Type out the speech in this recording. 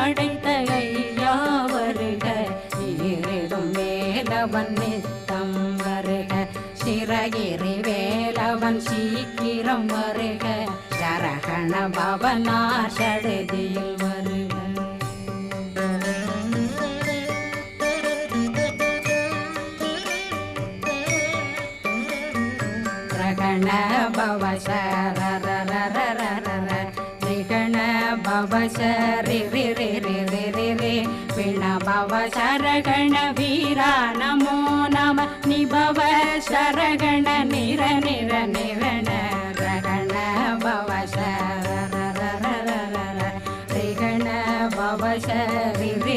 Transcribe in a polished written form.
படைத்த ஐயா வருக, ஈரிடும் வேலவன் நித்தம் வருக, சிறகிரி வேலவன் சீக்கிரம் வருக, சரகண பவனார் சடுதியில் வருக. ரகண பவ சரரரரரர ரிகண பவ சரி ரி ரி ரி ரி ரி ரி விண பவ சரகண வீரா நமோ நம நிபவ சரகண நிர நிர நிரண ரகண பவ சரரரரர ரிகண பவ சரி ரி